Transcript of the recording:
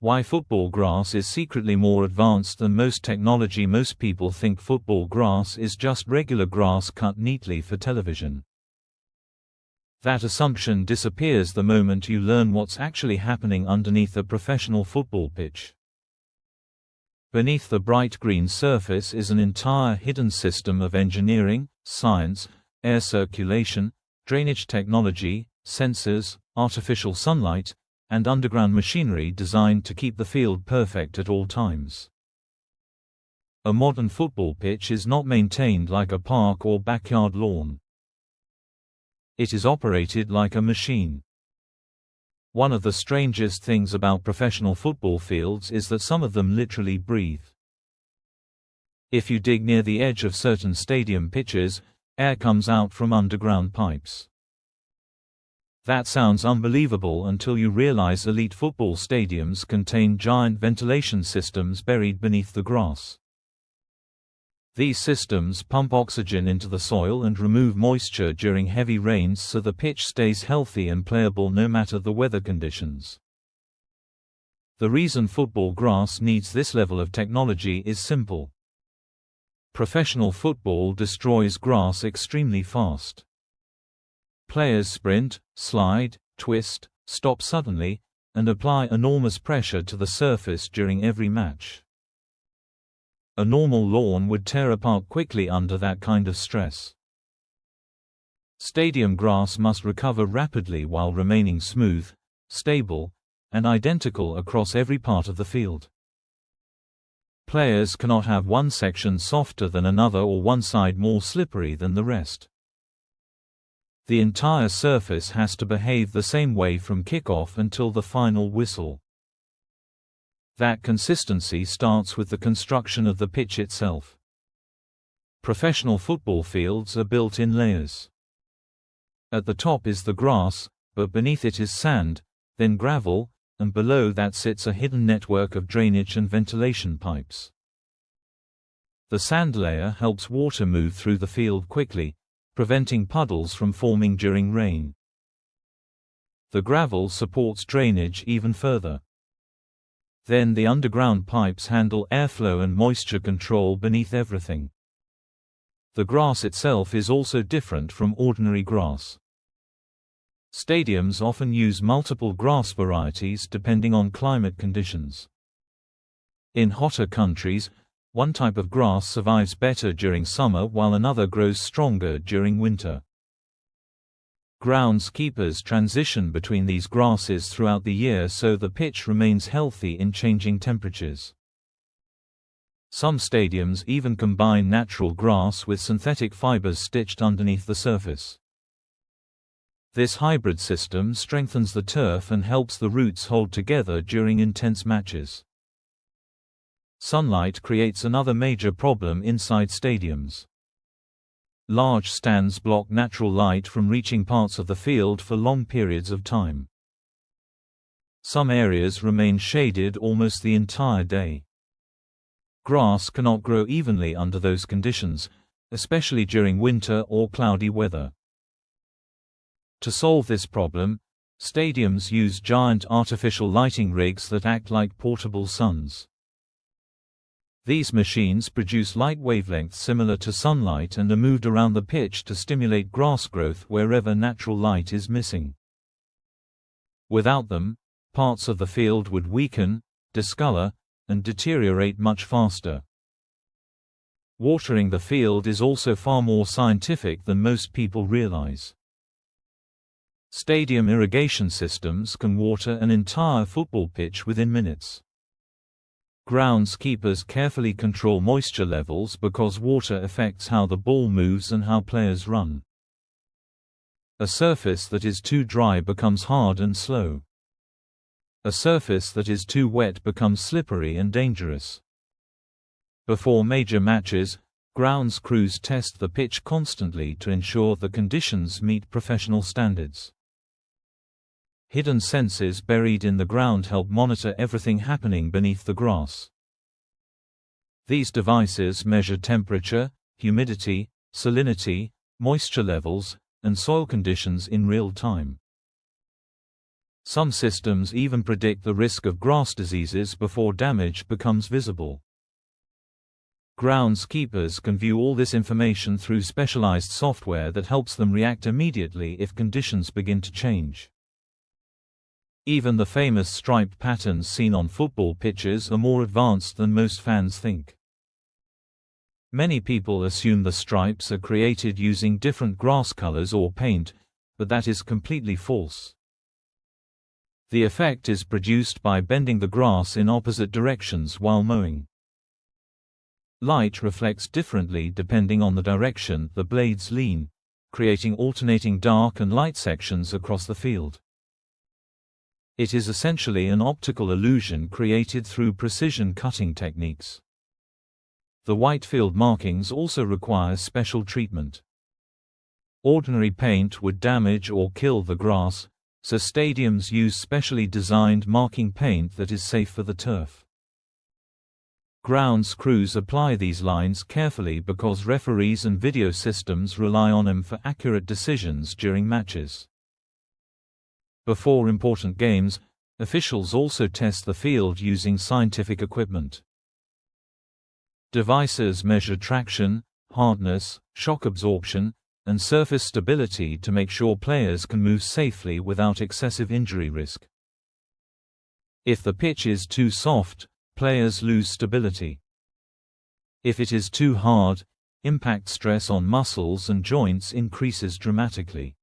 Why football grass is secretly more advanced than most technology. Most people think football grass is just regular grass cut neatly for television. That assumption disappears the moment you learn what's actually happening underneath a professional football pitch. Beneath the bright green surface is an entire hidden system of engineering, science, air circulation, drainage technology, sensors, artificial sunlight, and underground machinery designed to keep the field perfect at all times. A modern football pitch is not maintained like a park or backyard lawn. It is operated like a machine. One of the strangest things about professional football fields is that some of them literally breathe. If you dig near the edge of certain stadium pitches, air comes out from underground pipes. That sounds unbelievable until you realize elite football stadiums contain giant ventilation systems buried beneath the grass. These systems pump oxygen into the soil and remove moisture during heavy rains so the pitch stays healthy and playable no matter the weather conditions. The reason football grass needs this level of technology is simple. Professional football destroys grass extremely fast. Players sprint, slide, twist, stop suddenly, and apply enormous pressure to the surface during every match. A normal lawn would tear apart quickly under that kind of stress. Stadium grass must recover rapidly while remaining smooth, stable, and identical across every part of the field. Players cannot have one section softer than another or one side more slippery than the rest. The entire surface has to behave the same way from kickoff until the final whistle. That consistency starts with the construction of the pitch itself. Professional football fields are built in layers. At the top is the grass, but beneath it is sand, then gravel, and below that sits a hidden network of drainage and ventilation pipes. The sand layer helps water move through the field quickly, preventing puddles from forming during rain. The gravel supports drainage even further. Then the underground pipes handle airflow and moisture control beneath everything. The grass itself is also different from ordinary grass. Stadiums often use multiple grass varieties depending on climate conditions. In hotter countries, one type of grass survives better during summer while another grows stronger during winter. Groundskeepers transition between these grasses throughout the year so the pitch remains healthy in changing temperatures. Some stadiums even combine natural grass with synthetic fibers stitched underneath the surface. This hybrid system strengthens the turf and helps the roots hold together during intense matches. Sunlight creates another major problem inside stadiums. Large stands block natural light from reaching parts of the field for long periods of time. Some areas remain shaded almost the entire day. Grass cannot grow evenly under those conditions, especially during winter or cloudy weather. To solve this problem, stadiums use giant artificial lighting rigs that act like portable suns. These machines produce light wavelengths similar to sunlight and are moved around the pitch to stimulate grass growth wherever natural light is missing. Without them, parts of the field would weaken, discolor, and deteriorate much faster. Watering the field is also far more scientific than most people realize. Stadium irrigation systems can water an entire football pitch within minutes. Groundskeepers carefully control moisture levels because water affects how the ball moves and how players run. A surface that is too dry becomes hard and slow. A surface that is too wet becomes slippery and dangerous. Before major matches, grounds crews test the pitch constantly to ensure the conditions meet professional standards. Hidden sensors buried in the ground help monitor everything happening beneath the grass. These devices measure temperature, humidity, salinity, moisture levels, and soil conditions in real time. Some systems even predict the risk of grass diseases before damage becomes visible. Groundskeepers can view all this information through specialized software that helps them react immediately if conditions begin to change. Even the famous striped patterns seen on football pitches are more advanced than most fans think. Many people assume the stripes are created using different grass colors or paint, but that is completely false. The effect is produced by bending the grass in opposite directions while mowing. Light reflects differently depending on the direction the blades lean, creating alternating dark and light sections across the field. It is essentially an optical illusion created through precision cutting techniques. The white field markings also require special treatment. Ordinary paint would damage or kill the grass, so stadiums use specially designed marking paint that is safe for the turf. Grounds crews apply these lines carefully because referees and video systems rely on them for accurate decisions during matches. Before important games, officials also test the field using scientific equipment. Devices measure traction, hardness, shock absorption, and surface stability to make sure players can move safely without excessive injury risk. If the pitch is too soft, players lose stability. If it is too hard, impact stress on muscles and joints increases dramatically.